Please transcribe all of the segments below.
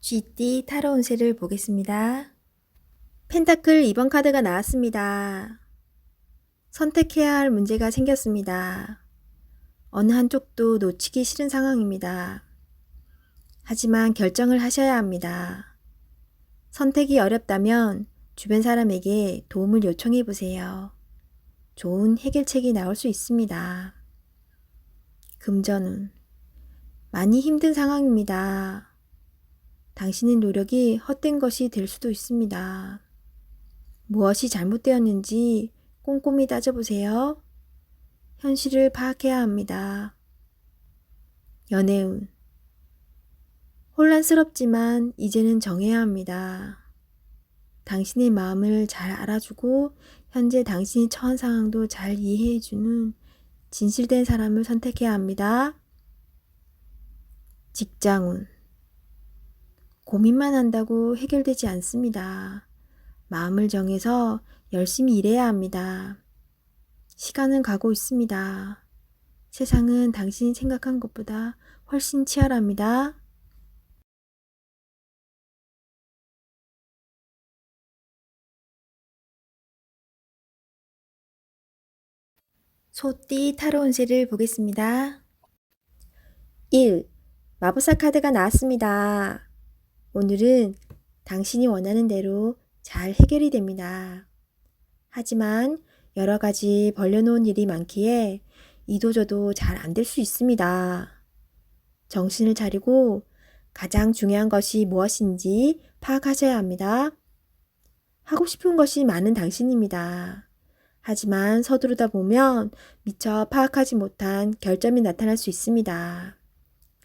쥐띠 타로 운세를 보겠습니다. 펜타클 2번 카드가 나왔습니다. 선택해야 할 문제가 생겼습니다. 어느 한쪽도 놓치기 싫은 상황입니다. 하지만 결정을 하셔야 합니다. 선택이 어렵다면 주변 사람에게 도움을 요청해 보세요. 좋은 해결책이 나올 수 있습니다. 금전운. 많이 힘든 상황입니다. 당신의 노력이 헛된 것이 될 수도 있습니다. 무엇이 잘못되었는지 꼼꼼히 따져보세요. 현실을 파악해야 합니다. 연애운. 혼란스럽지만 이제는 정해야 합니다. 당신의 마음을 잘 알아주고 현재 당신이 처한 상황도 잘 이해해주는 진실된 사람을 선택해야 합니다. 직장운. 고민만 한다고 해결되지 않습니다. 마음을 정해서 열심히 일해야 합니다. 시간은 가고 있습니다. 세상은 당신이 생각한 것보다 훨씬 치열합니다. 소띠 타로 운세를 보겠습니다. 1. 마법사 카드가 나왔습니다. 오늘은 당신이 원하는 대로 잘 해결이 됩니다. 하지만 여러 가지 벌려놓은 일이 많기에 이도저도 잘 안 될 수 있습니다. 정신을 차리고 가장 중요한 것이 무엇인지 파악하셔야 합니다. 하고 싶은 것이 많은 당신입니다. 하지만 서두르다 보면 미처 파악하지 못한 결점이 나타날 수 있습니다.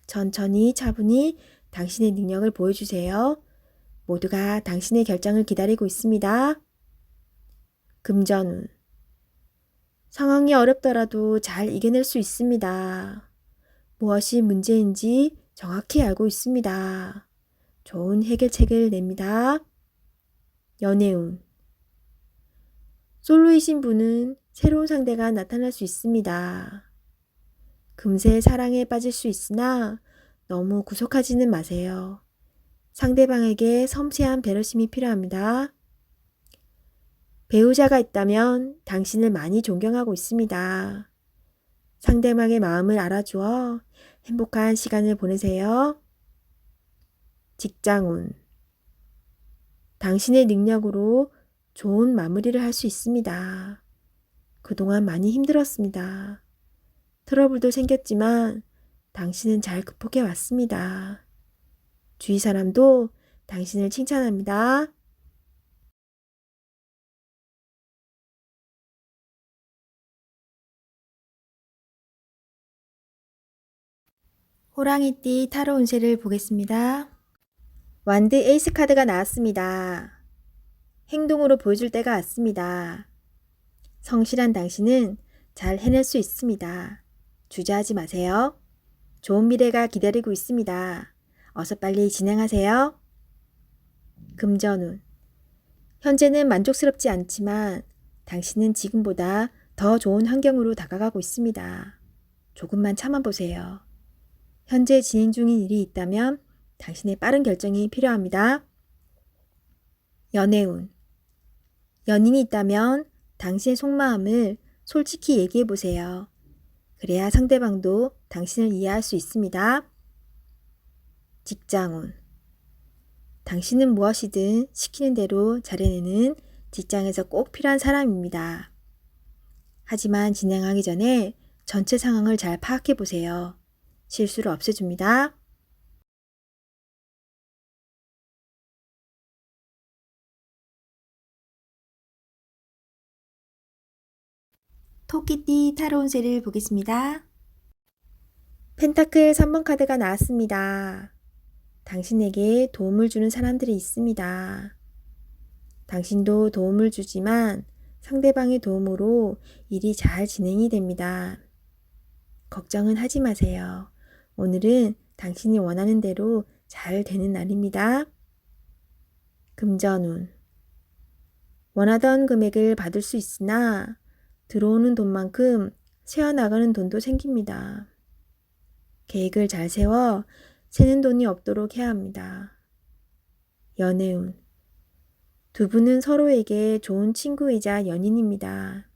천천히 차분히 당신의 능력을 보여주세요. 모두가 당신의 결정을 기다리고 있습니다. 금전운. 상황이 어렵더라도 잘 이겨낼 수 있습니다. 무엇이 문제인지 정확히 알고 있습니다. 좋은 해결책을 냅니다. 연애운. 솔로이신 분은 새로운 상대가 나타날 수 있습니다. 금세 사랑에 빠질 수 있으나 너무 구속하지는 마세요. 상대방에게 섬세한 배려심이 필요합니다. 배우자가 있다면 당신을 많이 존경하고 있습니다. 상대방의 마음을 알아주어 행복한 시간을 보내세요. 직장운. 당신의 능력으로 좋은 마무리를 할 수 있습니다. 그동안 많이 힘들었습니다. 트러블도 생겼지만 당신은 잘 극복해 왔습니다. 주위 사람도 당신을 칭찬합니다. 호랑이띠 타로 운세를 보겠습니다. 완드 에이스 카드가 나왔습니다. 행동으로 보여줄 때가 왔습니다. 성실한 당신은 잘 해낼 수 있습니다. 주저하지 마세요. 좋은 미래가 기다리고 있습니다. 어서 빨리 진행하세요. 금전운. 현재는 만족스럽지 않지만 당신은 지금보다 더 좋은 환경으로 다가가고 있습니다. 조금만 참아보세요. 현재 진행 중인 일이 있다면 당신의 빠른 결정이 필요합니다. 연애운. 연인이 있다면 당신의 속마음을 솔직히 얘기해보세요. 그래야 상대방도 당신을 이해할 수 있습니다. 직장운. 당신은 무엇이든 시키는 대로 잘해내는 직장에서 꼭 필요한 사람입니다. 하지만 진행하기 전에 전체 상황을 잘 파악해보세요. 실수를 없애줍니다. 토끼띠 타로 운세를 보겠습니다. 펜타클 3번 카드가 나왔습니다. 당신에게 도움을 주는 사람들이 있습니다. 당신도 도움을 주지만 상대방의 도움으로 일이 잘 진행이 됩니다. 걱정은 하지 마세요. 오늘은 당신이 원하는 대로 잘 되는 날입니다. 금전운. 원하던 금액을 받을 수 있으나 들어오는 돈만큼 새어나가는 돈도 생깁니다. 계획을 잘 세워 새는 돈이 없도록 해야 합니다. 연애운. 두 분은 서로에게 좋은 친구이자 연인입니다.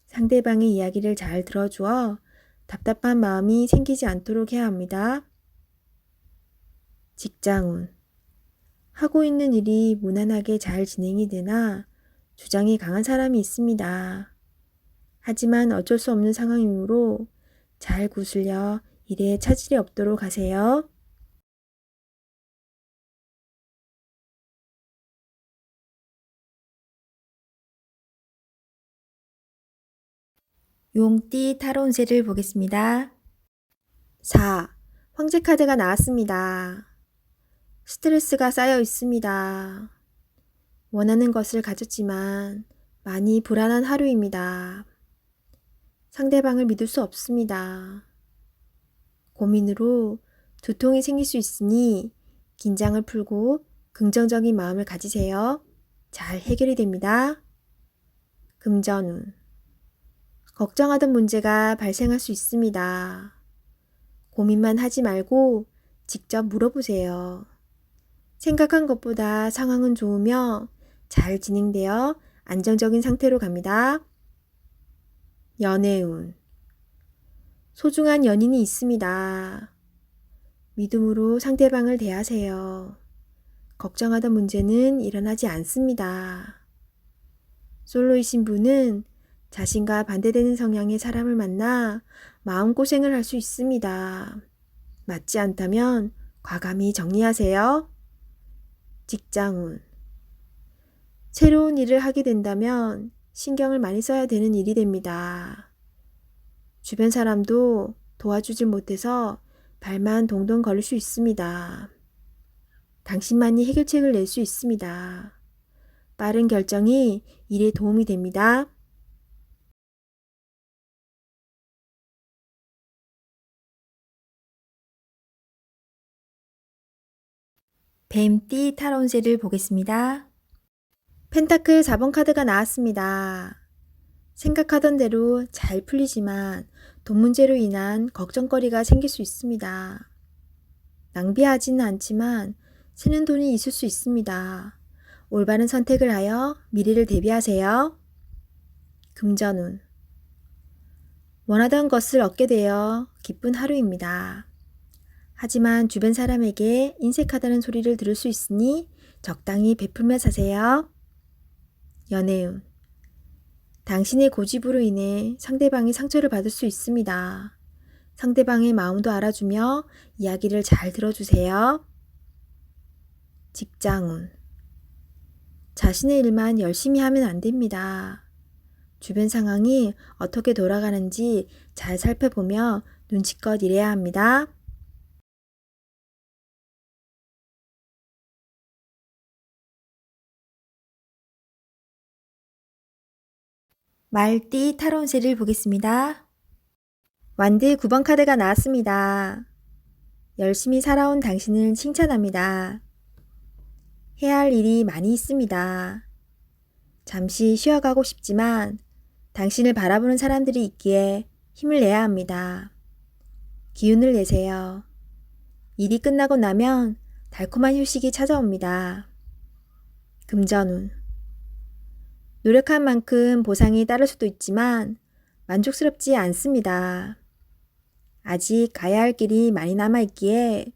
상대방의 이야기를 잘 들어주어 답답한 마음이 생기지 않도록 해야 합니다. 직장운. 하고 있는 일이 무난하게 잘 진행이 되나 주장이 강한 사람이 있습니다. 하지만 어쩔 수 없는 상황이므로 잘 구슬려 일에 차질이 없도록 하세요. 용띠 타로 운세를 보겠습니다. 4. 황제 카드가 나왔습니다. 스트레스가 쌓여 있습니다. 원하는 것을 가졌지만 많이 불안한 하루입니다. 상대방을 믿을 수 없습니다. 고민으로 두통이 생길 수 있으니 긴장을 풀고 긍정적인 마음을 가지세요. 잘 해결이 됩니다. 금전운. 걱정하던 문제가 발생할 수 있습니다. 고민만 하지 말고 직접 물어보세요. 생각한 것보다 상황은 좋으며 잘 진행되어 안정적인 상태로 갑니다. 연애운. 소중한 연인이 있습니다. 믿음으로 상대방을 대하세요. 걱정하던 문제는 일어나지 않습니다. 솔로이신 분은 자신과 반대되는 성향의 사람을 만나 마음고생을 할 수 있습니다. 맞지 않다면 과감히 정리하세요. 직장운. 새로운 일을 하게 된다면 신경을 많이 써야 되는 일이 됩니다. 주변 사람도 도와주질 못해서 발만 동동 걸릴 수 있습니다. 당신만이 해결책을 낼 수 있습니다. 빠른 결정이 일에 도움이 됩니다. 뱀띠 타로 운세를 보겠습니다. 펜타클 4번 카드가 나왔습니다. 생각하던 대로 잘 풀리지만 돈 문제로 인한 걱정거리가 생길 수 있습니다. 낭비하지는 않지만 새는 돈이 있을 수 있습니다. 올바른 선택을 하여 미래를 대비하세요. 금전운. 원하던 것을 얻게 되어 기쁜 하루입니다. 하지만 주변 사람에게 인색하다는 소리를 들을 수 있으니 적당히 베풀며 사세요. 연애운. 당신의 고집으로 인해 상대방이 상처를 받을 수 있습니다. 상대방의 마음도 알아주며 이야기를 잘 들어주세요. 직장운. 자신의 일만 열심히 하면 안 됩니다. 주변 상황이 어떻게 돌아가는지 잘 살펴보며 눈치껏 일해야 합니다. 말띠 타로 운세를 보겠습니다. 완드 9번 카드가 나왔습니다. 열심히 살아온 당신을 칭찬합니다. 해야 할 일이 많이 있습니다. 잠시 쉬어가고 싶지만 당신을 바라보는 사람들이 있기에 힘을 내야 합니다. 기운을 내세요. 일이 끝나고 나면 달콤한 휴식이 찾아옵니다. 금전운. 노력한 만큼 보상이 따를 수도 있지만 만족스럽지 않습니다. 아직 가야 할 길이 많이 남아있기에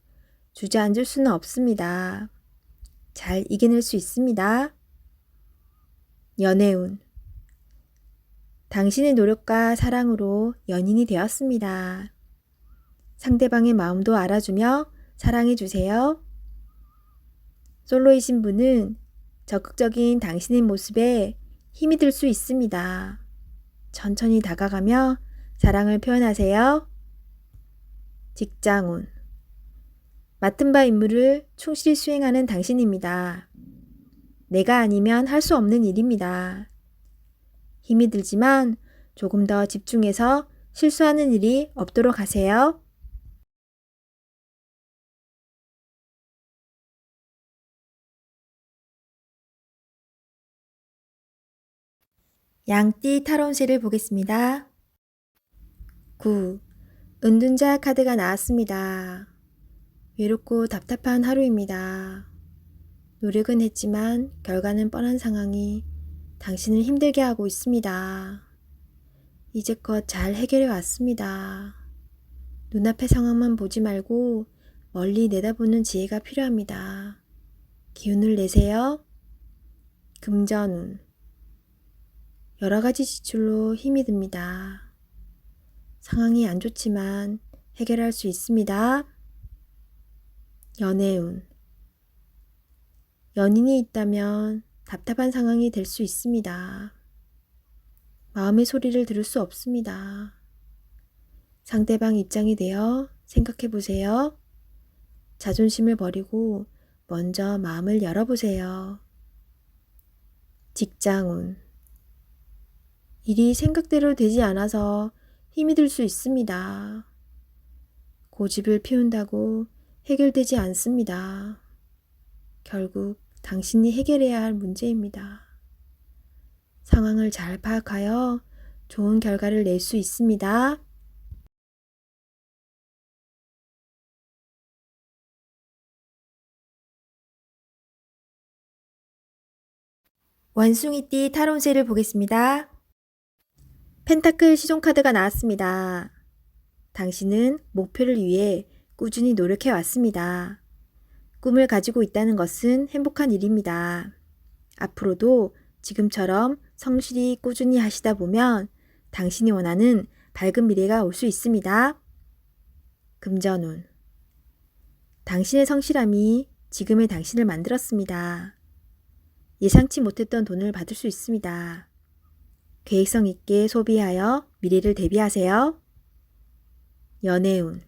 주저앉을 수는 없습니다. 잘 이겨낼 수 있습니다. 연애운. 당신의 노력과 사랑으로 연인이 되었습니다. 상대방의 마음도 알아주며 사랑해주세요. 솔로이신 분은 적극적인 당신의 모습에 힘이 들 수 있습니다. 천천히 다가가며 사랑을 표현하세요. 직장운. 맡은 바 임무를 충실히 수행하는 당신입니다. 내가 아니면 할 수 없는 일입니다. 힘이 들지만 조금 더 집중해서 실수하는 일이 없도록 하세요. 양띠 타로 운세를 보겠습니다. 9. 은둔자 카드가 나왔습니다. 외롭고 답답한 하루입니다. 노력은 했지만 결과는 뻔한 상황이 당신을 힘들게 하고 있습니다. 이제껏 잘 해결해 왔습니다. 눈앞의 상황만 보지 말고 멀리 내다보는 지혜가 필요합니다. 기운을 내세요. 금전운. 여러 가지 지출로 힘이 듭니다. 상황이 안 좋지만 해결할 수 있습니다. 연애운. 연인이 있다면 답답한 상황이 될 수 있습니다. 마음의 소리를 들을 수 없습니다. 상대방 입장이 되어 생각해 보세요. 자존심을 버리고 먼저 마음을 열어보세요. 직장운. 일이 생각대로 되지 않아서 힘이 들 수 있습니다. 고집을 피운다고 해결되지 않습니다. 결국 당신이 해결해야 할 문제입니다. 상황을 잘 파악하여 좋은 결과를 낼 수 있습니다. 원숭이띠 타로운세를 보겠습니다. 펜타클 시종카드가 나왔습니다. 당신은 목표를 위해 꾸준히 노력해 왔습니다. 꿈을 가지고 있다는 것은 행복한 일입니다. 앞으로도 지금처럼 성실히 꾸준히 하시다 보면 당신이 원하는 밝은 미래가 올 수 있습니다. 금전운. 당신의 성실함이 지금의 당신을 만들었습니다. 예상치 못했던 돈을 받을 수 있습니다. 계획성 있게 소비하여 미래를 대비하세요. 연애운.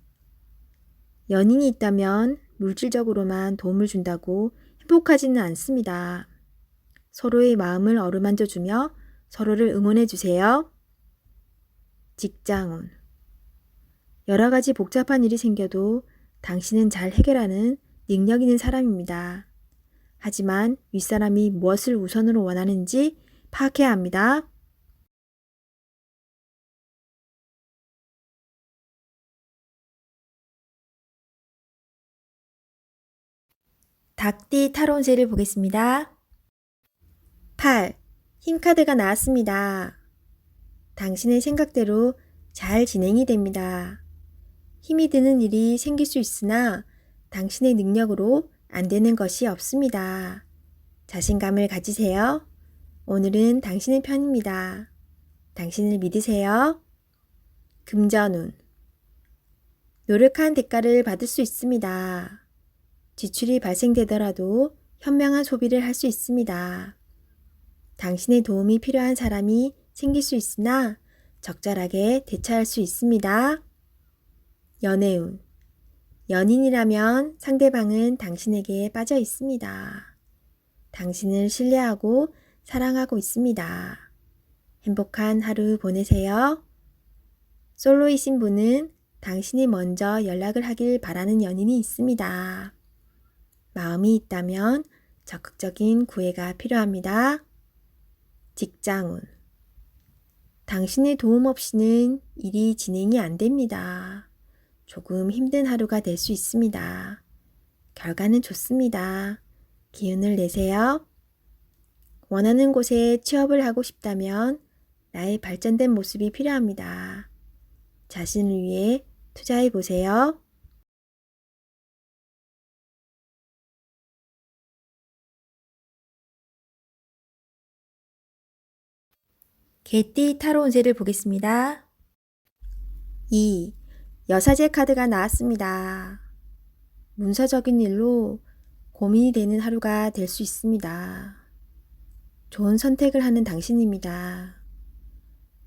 연인이 있다면 물질적으로만 도움을 준다고 행복하지는 않습니다. 서로의 마음을 어루만져주며 서로를 응원해 주세요. 직장운. 여러 가지 복잡한 일이 생겨도 당신은 잘 해결하는 능력 있는 사람입니다. 하지만 윗사람이 무엇을 우선으로 원하는지 파악해야 합니다. 닭띠 타로운세를 보겠습니다. 8. 힘카드가 나왔습니다. 당신의 생각대로 잘 진행이 됩니다. 힘이 드는 일이 생길 수 있으나 당신의 능력으로 안 되는 것이 없습니다. 자신감을 가지세요. 오늘은 당신의 편입니다. 당신을 믿으세요. 금전운. 노력한 대가를 받을 수 있습니다. 지출이 발생되더라도 현명한 소비를 할 수 있습니다. 당신의 도움이 필요한 사람이 생길 수 있으나 적절하게 대처할 수 있습니다. 연애운. 연인이라면 상대방은 당신에게 빠져 있습니다. 당신을 신뢰하고 사랑하고 있습니다. 행복한 하루 보내세요. 솔로이신 분은 당신이 먼저 연락을 하길 바라는 연인이 있습니다. 마음이 있다면 적극적인 구애가 필요합니다. 직장운. 당신의 도움 없이는 일이 진행이 안 됩니다. 조금 힘든 하루가 될 수 있습니다. 결과는 좋습니다. 기운을 내세요. 원하는 곳에 취업을 하고 싶다면 나의 발전된 모습이 필요합니다. 자신을 위해 투자해 보세요. 개띠 타로 운세를 보겠습니다. 2. 여사제 카드가 나왔습니다. 문서적인 일로 고민이 되는 하루가 될 수 있습니다. 좋은 선택을 하는 당신입니다.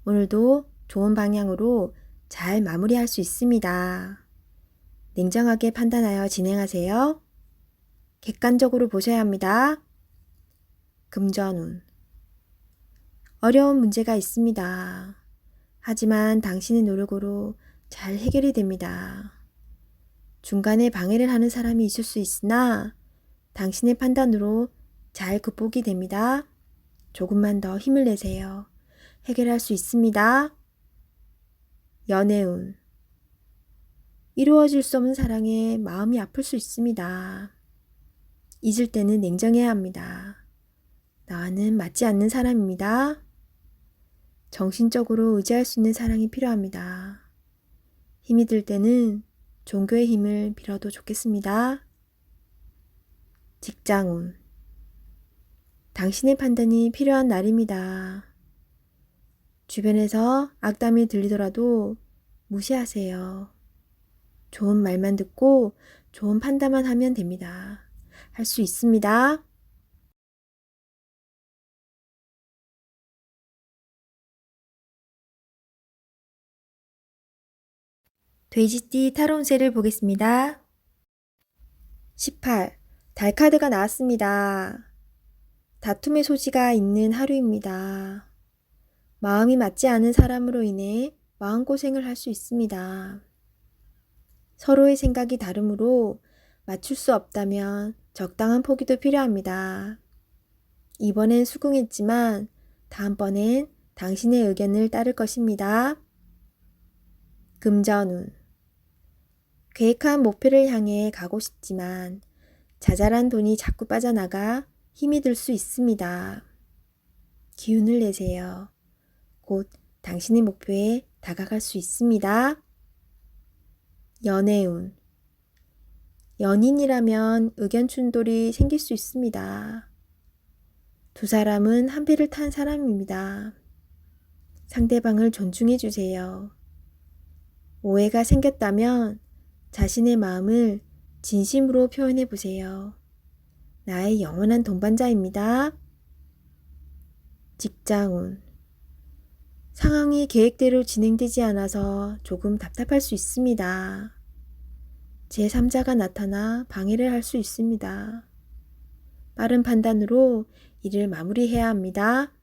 오늘도 좋은 방향으로 잘 마무리할 수 있습니다. 냉정하게 판단하여 진행하세요. 객관적으로 보셔야 합니다. 금전운. 어려운 문제가 있습니다. 하지만 당신의 노력으로 잘 해결이 됩니다. 중간에 방해를 하는 사람이 있을 수 있으나 당신의 판단으로 잘 극복이 됩니다. 조금만 더 힘을 내세요. 해결할 수 있습니다. 연애운. 이루어질 수 없는 사랑에 마음이 아플 수 있습니다. 잊을 때는 냉정해야 합니다. 나와는 맞지 않는 사람입니다. 정신적으로 의지할 수 있는 사랑이 필요합니다. 힘이 들 때는 종교의 힘을 빌어도 좋겠습니다. 직장운. 당신의 판단이 필요한 날입니다. 주변에서 악담이 들리더라도 무시하세요. 좋은 말만 듣고 좋은 판단만 하면 됩니다. 할 수 있습니다. 돼지띠 타로 운세를 보겠습니다. 18. 달 카드가 나왔습니다. 다툼의 소지가 있는 하루입니다. 마음이 맞지 않은 사람으로 인해 마음고생을 할 수 있습니다. 서로의 생각이 다르므로 맞출 수 없다면 적당한 포기도 필요합니다. 이번엔 수긍했지만 다음번엔 당신의 의견을 따를 것입니다. 금전운. 계획한 목표를 향해 가고 싶지만 자잘한 돈이 자꾸 빠져나가 힘이 들 수 있습니다. 기운을 내세요. 곧 당신의 목표에 다가갈 수 있습니다. 연애운. 연인이라면 의견 충돌이 생길 수 있습니다. 두 사람은 한 배를 탄 사람입니다. 상대방을 존중해 주세요. 오해가 생겼다면 자신의 마음을 진심으로 표현해 보세요. 나의 영원한 동반자입니다. 직장운. 상황이 계획대로 진행되지 않아서 조금 답답할 수 있습니다. 제3자가 나타나 방해를 할 수 있습니다. 빠른 판단으로 일을 마무리해야 합니다.